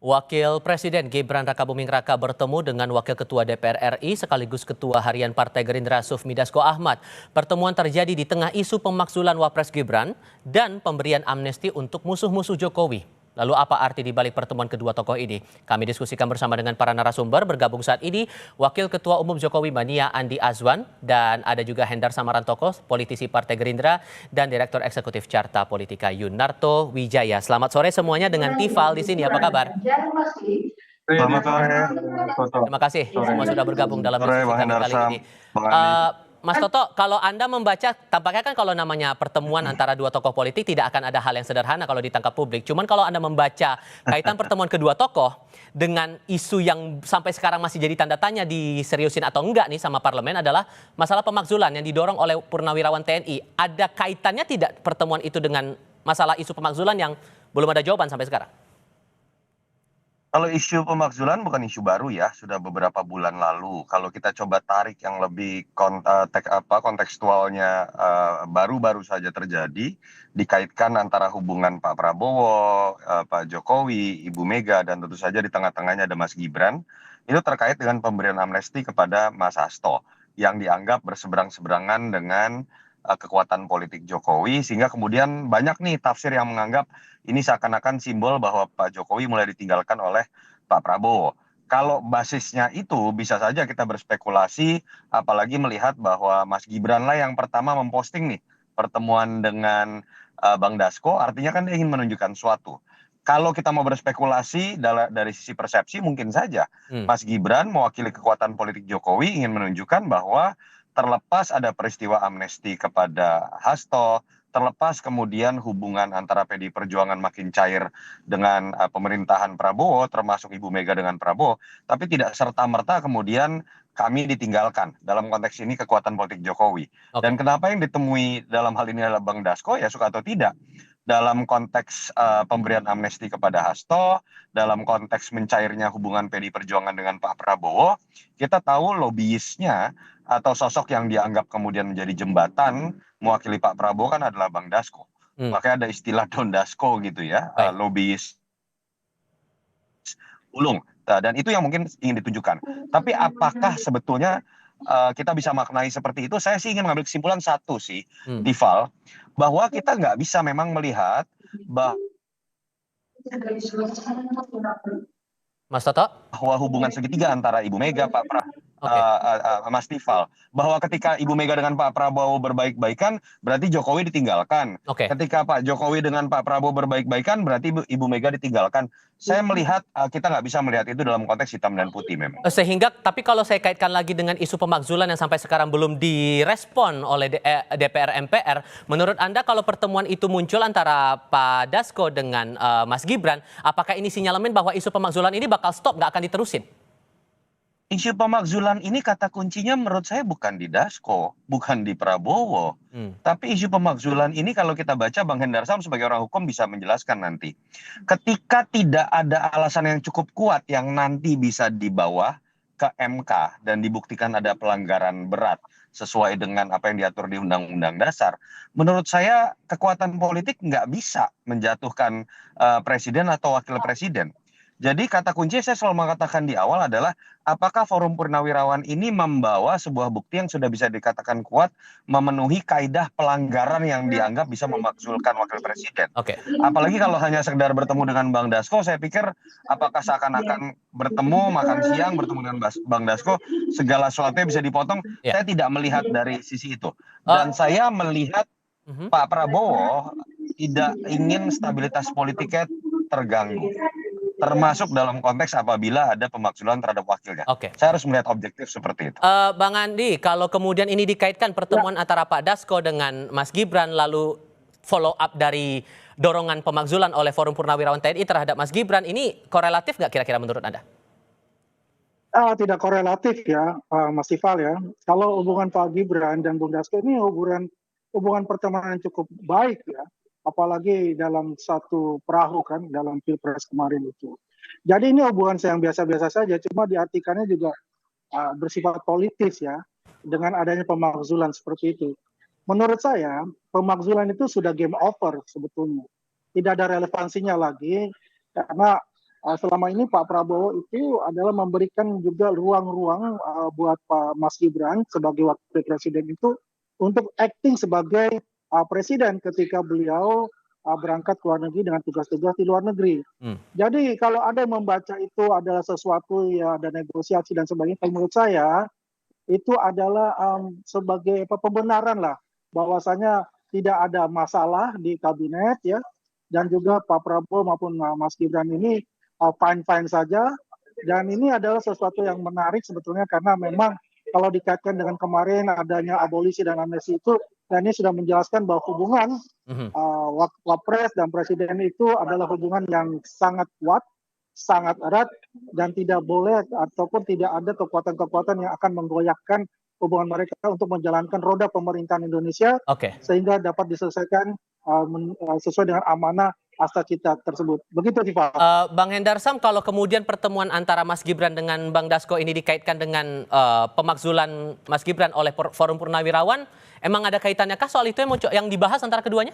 Wakil Presiden Gibran Rakabuming Raka bertemu dengan Wakil Ketua DPR RI sekaligus Ketua Harian Partai Gerindra Sufmi Dasko Ahmad. Pertemuan terjadi di tengah isu pemakzulan Wapres Gibran dan pemberian amnesti untuk musuh-musuh Jokowi. Lalu apa arti di balik pertemuan kedua tokoh ini? Kami diskusikan bersama dengan para narasumber. Bergabung saat ini Wakil Ketua Umum Jokowi Mania Andi Azwan dan ada juga Hendar Samarantoko, politisi Partai Gerindra dan Direktur Eksekutif Carta Politika Yunarto Wijaya. Selamat sore semuanya dengan Tifal di sini. Apa kabar? Selamat sore, Toto. Terima kasih semua sudah bergabung dalam Sore, diskusi Bang kami Hendar kali Sam, ini. Bang Andi. Mas Toto, kalau Anda membaca, tampaknya kan kalau namanya pertemuan antara dua tokoh politik tidak akan ada hal yang sederhana kalau ditangkap publik. Cuman kalau Anda membaca kaitan pertemuan kedua tokoh dengan isu yang sampai sekarang masih jadi tanda tanya diseriusin atau enggak nih sama parlemen adalah masalah pemakzulan yang didorong oleh Purnawirawan TNI. Ada kaitannya tidak pertemuan itu dengan masalah isu pemakzulan yang belum ada jawaban sampai sekarang? Kalau isu pemakzulan bukan isu baru ya, sudah beberapa bulan lalu. Kalau kita coba tarik yang lebih kontekstualnya baru-baru saja terjadi, dikaitkan antara hubungan Pak Prabowo, Pak Jokowi, Ibu Mega, dan tentu saja di tengah-tengahnya ada Mas Gibran, itu terkait dengan pemberian amnesti kepada Mas Hasto, yang dianggap berseberang-seberangan dengan kekuatan politik Jokowi, sehingga kemudian banyak nih tafsir yang menganggap ini seakan-akan simbol bahwa Pak Jokowi mulai ditinggalkan oleh Pak Prabowo. Kalau basisnya itu bisa saja kita berspekulasi, apalagi melihat bahwa Mas Gibran lah yang pertama memposting nih pertemuan dengan Bang Dasko, artinya kan dia ingin menunjukkan suatu. Kalau kita mau berspekulasi dari sisi persepsi, mungkin saja Mas Gibran mewakili kekuatan politik Jokowi ingin menunjukkan bahwa terlepas ada peristiwa amnesti kepada Hasto, terlepas kemudian hubungan antara PDI Perjuangan makin cair dengan pemerintahan Prabowo, termasuk Ibu Mega dengan Prabowo, tapi tidak serta-merta kemudian kami ditinggalkan. Dalam konteks ini kekuatan politik Jokowi. Dan kenapa yang ditemui dalam hal ini adalah Bang Dasko, ya suka atau tidak. Dalam konteks pemberian amnesti kepada Hasto, dalam konteks mencairnya hubungan PDI Perjuangan dengan Pak Prabowo, kita tahu lobbyisnya atau sosok yang dianggap kemudian menjadi jembatan mewakili Pak Prabowo kan adalah Bang Dasko. Makanya ada istilah Don Dasko gitu ya, lobbyis ulung. Dan itu yang mungkin ingin ditunjukkan. Tapi apakah sebetulnya kita bisa maknai seperti itu? Saya sih ingin mengambil kesimpulan satu sih, Tifal, bahwa kita nggak bisa memang melihat Mas Toto? bahwa hubungan segitiga antara Ibu Mega, Mas Tifal, bahwa ketika Ibu Mega dengan Pak Prabowo berbaik-baikan, berarti Jokowi ditinggalkan. Ketika Pak Jokowi dengan Pak Prabowo berbaik-baikan, berarti Ibu Mega ditinggalkan. Saya melihat kita nggak bisa melihat itu dalam konteks hitam dan putih memang. Sehingga, tapi kalau saya kaitkan lagi dengan isu pemakzulan yang sampai sekarang belum direspon oleh DPR MPR, menurut Anda kalau pertemuan itu muncul antara Pak Dasko dengan Mas Gibran, apakah ini sinyalemen bahwa isu pemakzulan ini bakal stop, nggak akan diterusin? Isu pemakzulan ini kata kuncinya menurut saya bukan di Dasko, bukan di Prabowo. Tapi isu pemakzulan ini kalau kita baca Bang Hendar Sam sebagai orang hukum bisa menjelaskan nanti. Ketika tidak ada alasan yang cukup kuat yang nanti bisa dibawa ke MK dan dibuktikan ada pelanggaran berat sesuai dengan apa yang diatur di Undang-Undang Dasar, menurut saya kekuatan politik nggak bisa menjatuhkan presiden atau wakil presiden. Jadi kata kunci saya selalu mengatakan di awal adalah apakah Forum Purnawirawan ini membawa sebuah bukti yang sudah bisa dikatakan kuat memenuhi kaidah pelanggaran yang dianggap bisa memakzulkan wakil presiden. Apalagi kalau hanya sekedar bertemu dengan Bang Dasko, saya pikir apakah seakan-akan bertemu makan siang bertemu dengan Bang Dasko segala sesuatunya bisa dipotong. Saya tidak melihat dari sisi itu. Dan saya melihat Pak Prabowo tidak ingin stabilitas politiknya terganggu, termasuk dalam konteks apabila ada pemakzulan terhadap wakilnya. Saya harus melihat objektif seperti itu. Bang Andi, kalau kemudian ini dikaitkan pertemuan antara Pak Dasko dengan Mas Gibran, lalu follow up dari dorongan pemakzulan oleh Forum Purnawirawan TNI terhadap Mas Gibran, ini korelatif nggak kira-kira menurut Anda? Tidak korelatif ya, Mas Tifal ya. Kalau hubungan Pak Gibran dan Bung Dasko ini hubungan pertemanan yang cukup baik ya. Apalagi dalam satu perahu kan dalam Pilpres kemarin itu. Jadi ini hubungan yang biasa-biasa saja, cuma diartikannya juga bersifat politis ya, dengan adanya pemakzulan seperti itu. Menurut saya, pemakzulan itu sudah game over sebetulnya. Tidak ada relevansinya lagi, karena selama ini Pak Prabowo itu adalah memberikan juga ruang-ruang buat Pak Mas Gibran sebagai wakil presiden itu untuk acting sebagai presiden ketika beliau berangkat ke luar negeri dengan tugas-tugas di luar negeri. Jadi kalau ada yang membaca itu adalah sesuatu ya ada negosiasi dan sebagainya, kalau menurut saya itu adalah sebagai pembenaran lah bahwasanya tidak ada masalah di kabinet ya, dan juga Pak Prabowo maupun Mas Gibran ini fine-fine saja, dan ini adalah sesuatu yang menarik sebetulnya karena memang kalau dikaitkan dengan kemarin adanya abolisi dan amnesti itu, dan ini sudah menjelaskan bahwa hubungan Wapres dan Presiden itu adalah hubungan yang sangat kuat, sangat erat, dan tidak boleh ataupun tidak ada kekuatan-kekuatan yang akan menggoyahkan hubungan mereka untuk menjalankan roda pemerintahan Indonesia sehingga dapat diselesaikan sesuai dengan amanah asta cita tersebut. Begitu, Tifa. Bang Hendar Sam, kalau kemudian pertemuan antara Mas Gibran dengan Bang Dasko ini dikaitkan dengan pemakzulan Mas Gibran oleh Forum Purnawirawan, emang ada kaitannya kah soal itu yang dibahas antara keduanya?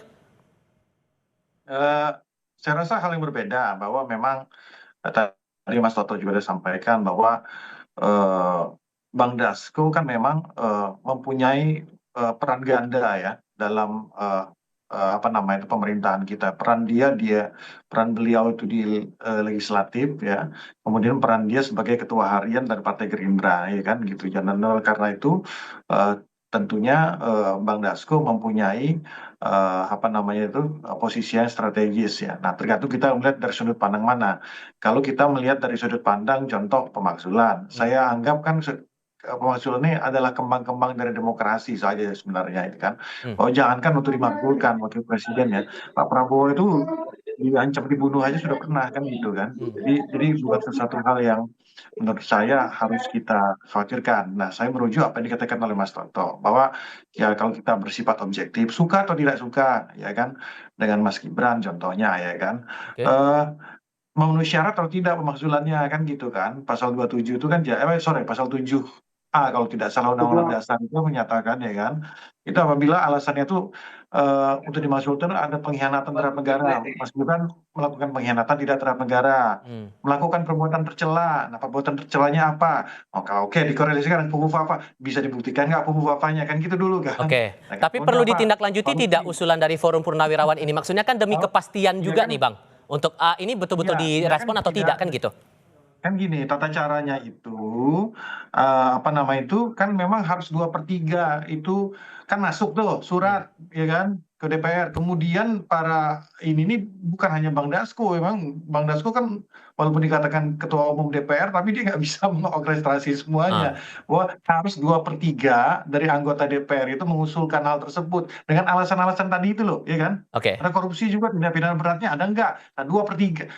Saya rasa hal yang berbeda, bahwa memang tadi Mas Toto juga sudah sampaikan bahwa Bang Dasko kan memang mempunyai peran ganda ya dalam pemerintahan kita. Peran beliau itu di legislatif ya, kemudian peran dia sebagai ketua harian dari Partai Gerindra ya kan gitu. Dan karena itu tentunya Bang Dasko mempunyai posisi yang strategis ya. Nah, tergantung kita melihat dari sudut pandang mana. Kalau kita melihat dari sudut pandang contoh pemakzulan, saya anggap kan pemakzulan ini adalah kembang-kembang dari demokrasi saja sebenarnya itu kan. Oh, jangankan untuk dimakzulkan wakil presiden ya, Pak Prabowo itu diancam dibunuh aja sudah pernah kan gitu kan. Jadi bukan sesuatu hal yang menurut saya harus kita khawatirkan. Nah, saya merujuk apa yang dikatakan oleh Mas Toto, bahwa ya kalau kita bersifat objektif, suka atau tidak suka ya kan dengan Mas Gibran contohnya ya kan, memenuhi syarat atau tidak pemakzulannya kan gitu kan. Pasal 27 itu kan pasal 7A kalau tidak salah Undang-Undang Dasar itu menyatakan ya kan, itu apabila alasannya itu untuk dimaksudkan ada pengkhianatan terhadap negara. Mas Gibran melakukan pengkhianatan tidak terhadap negara, melakukan perbuatan tercela. Nah, perbuatan tercelanya apa? Oke, dikorelasikan dengan Pupu Fafa, bisa dibuktikan nggak Pupu Fafanya kan gitu dulu kan. Nah, tapi perlu ditindaklanjuti tidak usulan dari Forum Purnawirawan ini? Maksudnya kan demi kepastian juga nih Bang, untuk ini betul-betul direspon atau tidak kan gitu? Kan gini, tata caranya itu kan memang harus 2/3 itu kan masuk tuh surat ya kan ke DPR. Kemudian ini bukan hanya Bang Dasko, memang Bang Dasko kan walaupun dikatakan ketua umum DPR tapi dia nggak bisa mengorkestrasi semuanya. Bahwa harus 2/3 dari anggota DPR itu mengusulkan hal tersebut dengan alasan-alasan tadi itu loh, ya kan? Ada korupsi juga, tindak pidana beratnya ada nggak? Nah, 2/3.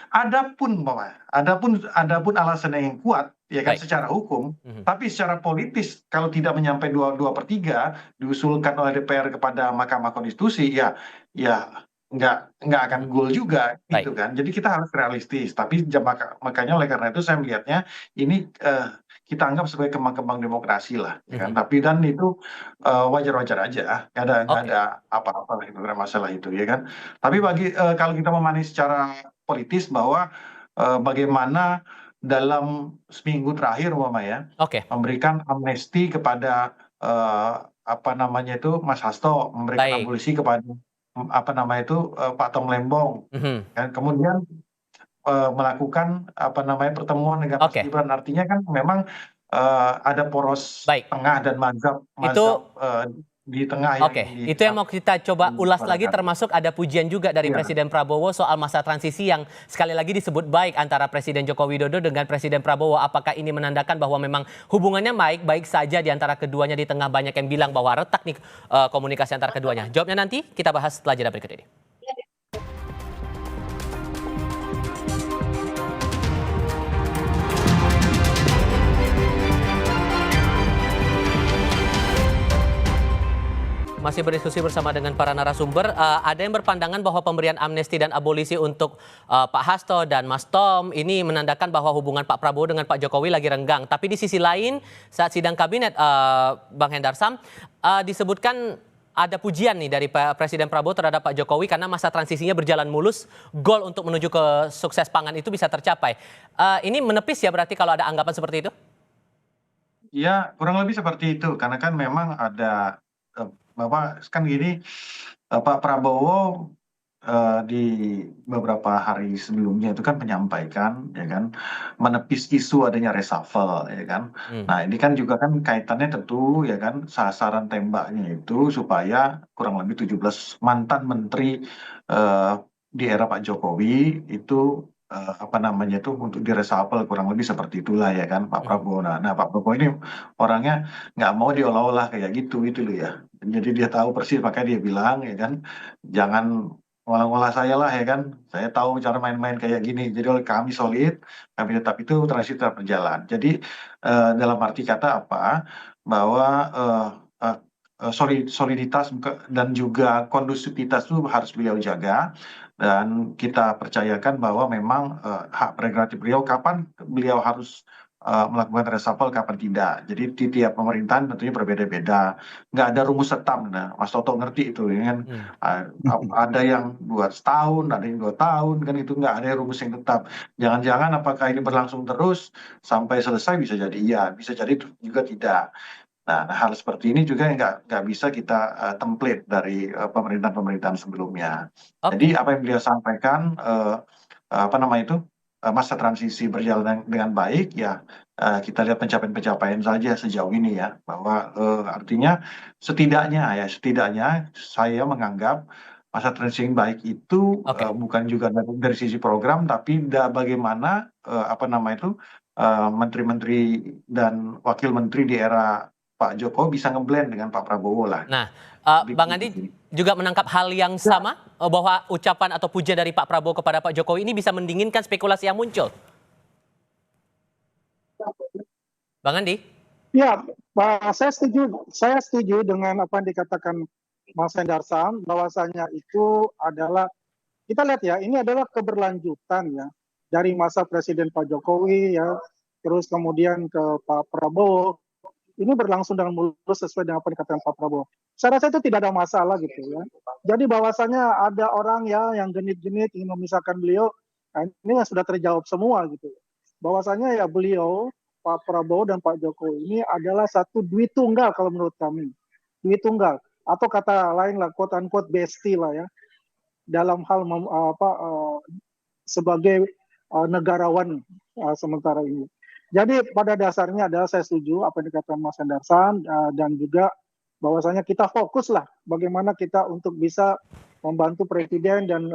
Adapun alasan yang kuat ya kan secara hukum, tapi secara politis kalau tidak menyampai 2/3 diusulkan oleh DPR kepada Mahkamah Konstitusi ya nggak akan goal juga gitu kan. Jadi kita harus realistis, tapi makanya oleh karena itu saya melihatnya ini kita anggap sebagai kembang-kembang demokrasi lah ya kan. Tapi dan itu wajar-wajar aja, nggak ada apa-apa lah, itu nggak ada masalah itu ya kan. Tapi kalau kita memahami secara politis bahwa bagaimana dalam seminggu terakhir memberikan amnesti kepada Mas Hasto, memberikan abolisi kepada Pak Tom Lembong, kan kemudian melakukan pertemuan dengan Mas Gibran. Artinya kan memang ada poros tengah dan mazhab di tengah itu yang mau kita coba ulas lagi, termasuk ada pujian juga dari Presiden Prabowo soal masa transisi yang sekali lagi disebut baik antara Presiden Joko Widodo dengan Presiden Prabowo. Apakah ini menandakan bahwa memang hubungannya baik-baik saja di antara keduanya, di tengah banyak yang bilang bahwa retak nih komunikasi antara keduanya? Jawabnya nanti kita bahas setelah jeda berikut ini. Masih berdiskusi bersama dengan para narasumber. Ada yang berpandangan bahwa pemberian amnesti dan abolisi untuk Pak Hasto dan Mas Tom ini menandakan bahwa hubungan Pak Prabowo dengan Pak Jokowi lagi renggang. Tapi di sisi lain, saat sidang kabinet, Bang Hendar Sam, disebutkan ada pujian nih dari Presiden Prabowo terhadap Pak Jokowi karena masa transisinya berjalan mulus, goal untuk menuju ke sukses pangan itu bisa tercapai. Ini menepis ya berarti kalau ada anggapan seperti itu? Ya, kurang lebih seperti itu. Karena kan memang ada Bapak kan gini, Pak Prabowo di beberapa hari sebelumnya itu kan menyampaikan, ya kan, menepis isu adanya reshuffle, ya kan. Nah, ini kan juga kan kaitannya tentu, ya kan, sasaran tembaknya itu supaya kurang lebih 17 mantan menteri di era Pak Jokowi itu apa namanya itu untuk direshuffle kurang lebih seperti itulah ya kan Pak Prabowo. Nah, Pak Prabowo ini orangnya nggak mau diolah-olah kayak gitu loh ya. Jadi dia tahu persis makanya dia bilang ya kan jangan ngolah-ngolah saya lah ya kan. Saya tahu cara main-main kayak gini. Jadi oleh kami solid, kami tetap itu transisi tetap berjalan. Jadi dalam arti kata apa? Bahwa eh, soliditas dan juga kondusivitas itu harus beliau jaga dan kita percayakan bahwa memang hak prerogatif beliau kapan beliau harus melakukan reshuffle kapan tidak. Jadi di tiap pemerintahan tentunya berbeda-beda. Nggak ada rumus setam. Nah, Mas Toto ngerti itu ya kan. Ada yang 2 tahun, ada yang 2 tahun kan itu nggak ada rumus yang tetap. Jangan-jangan apakah ini berlangsung terus sampai selesai bisa jadi iya, bisa jadi juga tidak. Nah, hal seperti ini juga yang nggak bisa kita template dari pemerintahan-pemerintahan sebelumnya. Jadi apa yang beliau sampaikan, apa nama itu, masa transisi berjalan dengan baik, ya kita lihat pencapaian-pencapaian saja sejauh ini ya, bahwa artinya setidaknya saya menganggap masa transisi yang baik itu bukan juga dari sisi program, tapi bagaimana apa nama itu menteri-menteri dan wakil menteri di era Pak Jokowi bisa ngeblend dengan Pak Prabowo lah. Nah, Bang Andi juga menangkap hal yang sama bahwa ucapan atau puja dari Pak Prabowo kepada Pak Jokowi ini bisa mendinginkan spekulasi yang muncul. Bang Andi? Ya, Pak, saya setuju dengan apa yang dikatakan Mas Hendarsam, bahwasanya itu adalah, kita lihat ya, ini adalah keberlanjutan ya, dari masa Presiden Pak Jokowi ya, terus kemudian ke Pak Prabowo, ini berlangsung dengan mulus sesuai dengan apa yang dikatakan Pak Prabowo. Saya rasa itu tidak ada masalah gitu ya. Jadi bahwasanya ada orang ya yang genit-genit ingin memisahkan beliau, nah ini yang sudah terjawab semua gitu. Bahwasanya ya beliau, Pak Prabowo dan Pak Jokowi ini adalah satu duit tunggal kalau menurut kami. Duit tunggal. Atau kata lain lah, quote unquote bestie lah ya. Dalam hal sebagai negarawan sementara ini. Jadi pada dasarnya adalah saya setuju apa yang dikatakan Mas Hendarsan dan juga bahwasanya kita fokuslah bagaimana kita untuk bisa membantu Presiden dan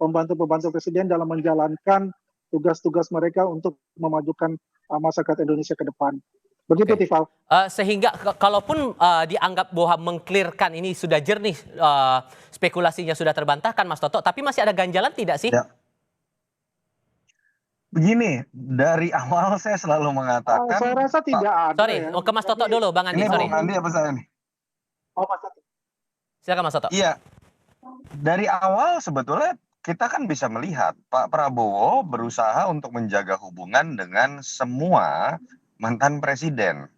pembantu-pembantu Presiden dalam menjalankan tugas-tugas mereka untuk memajukan masyarakat Indonesia ke depan. Begitu, Tifal. Sehingga kalaupun dianggap bahwa mengklirkan ini sudah jernih, spekulasinya sudah terbantahkan, Mas Toto, tapi masih ada ganjalan tidak sih? Ya. Begini, dari awal saya selalu mengatakan. Saya rasa tidak ada. Sorry, ya. ke Mas Toto dulu, Bang Andi. Ini Sorry. Bang Andi apa saya nih? Oh, Mas Toto. Silakan Mas Toto. Iya, dari awal sebetulnya kita kan bisa melihat Pak Prabowo berusaha untuk menjaga hubungan dengan semua mantan presiden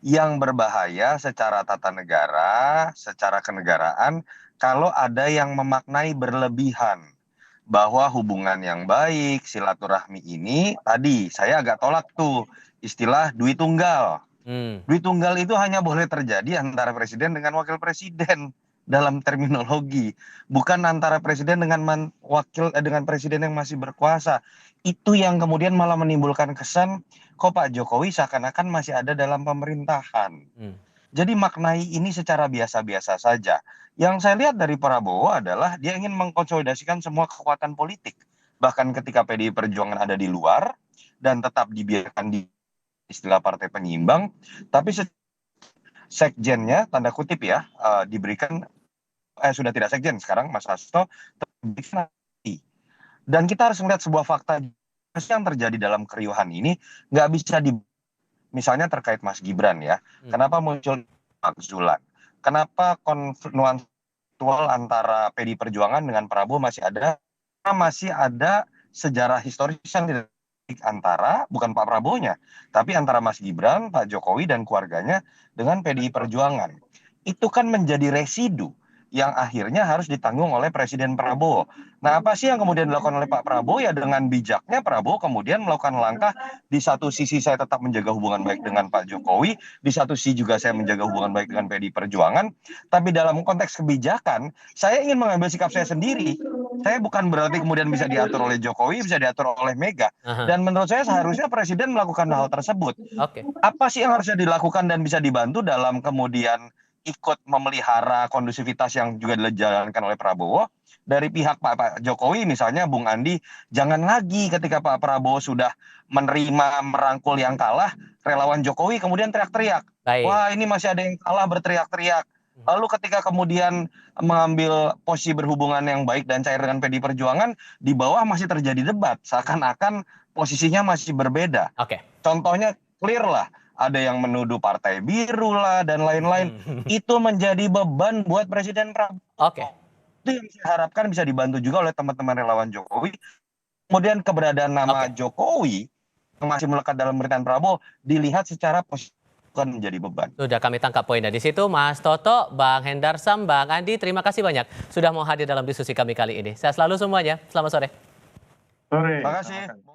yang berbahaya secara tata negara, secara kenegaraan, kalau ada yang memaknai berlebihan bahwa hubungan yang baik, silaturahmi ini, tadi saya agak tolak tuh istilah duit tunggal. Duit tunggal itu hanya boleh terjadi antara presiden dengan wakil presiden dalam terminologi, bukan antara presiden dengan dengan presiden yang masih berkuasa. Itu yang kemudian malah menimbulkan kesan kok Pak Jokowi seakan-akan masih ada dalam pemerintahan. Jadi maknai ini secara biasa-biasa saja. Yang saya lihat dari Prabowo adalah dia ingin mengkonsolidasikan semua kekuatan politik. Bahkan ketika PDI Perjuangan ada di luar dan tetap dibiarkan di istilah partai penyeimbang, tapi sekjennya tanda kutip ya diberikan sudah tidak sekjen sekarang Mas Hasto diberikan nanti. Dan kita harus melihat sebuah fakta yang terjadi dalam keriuhan ini nggak bisa misalnya terkait Mas Gibran ya. Kenapa muncul makzulan? Kenapa konfliktual antara PDI Perjuangan dengan Prabowo masih ada? Masih ada sejarah historis yang tidak antara bukan Pak Prabowo-nya, tapi antara Mas Gibran, Pak Jokowi dan keluarganya dengan PDI Perjuangan. itu kan menjadi residu yang akhirnya harus ditanggung oleh Presiden Prabowo. Nah, apa sih yang kemudian dilakukan oleh Pak Prabowo? Ya dengan bijaknya Prabowo kemudian melakukan langkah, di satu sisi saya tetap menjaga hubungan baik dengan Pak Jokowi, di satu sisi juga saya menjaga hubungan baik dengan PDI Perjuangan, tapi dalam konteks kebijakan, saya ingin mengambil sikap saya sendiri. Saya bukan berarti kemudian bisa diatur oleh Jokowi, bisa diatur oleh Mega. Aha, Dan menurut saya seharusnya Presiden melakukan hal tersebut. oke. Apa sih yang harusnya dilakukan dan bisa dibantu dalam kemudian ikut memelihara kondusivitas yang juga dijalankan oleh Prabowo? Dari pihak Pak Jokowi misalnya, Bung Andi, jangan lagi ketika Pak Prabowo sudah menerima merangkul yang kalah, relawan Jokowi kemudian teriak-teriak. Baik. Wah, ini masih ada yang kalah, berteriak-teriak. Lalu ketika kemudian mengambil posisi berhubungan yang baik dan cair dengan PDI Perjuangan, di bawah masih terjadi debat, seakan-akan posisinya masih berbeda. Oke. Contohnya clear lah, ada yang menuduh partai biru lah dan lain-lain. Itu menjadi beban buat Presiden Prabowo. Oke. Itu yang saya harapkan bisa dibantu juga oleh teman-teman relawan Jokowi. Kemudian keberadaan nama Oke. Jokowi yang masih melekat dalam pemerintahan Prabowo dilihat secara positif, bukan menjadi beban. Sudah kami tangkap poinnya di situ, Mas Toto, Bang Hendarsam, Bang Andi, terima kasih banyak sudah mau hadir dalam diskusi kami kali ini. Sehat selalu semuanya. Selamat sore. Sore. Terima kasih.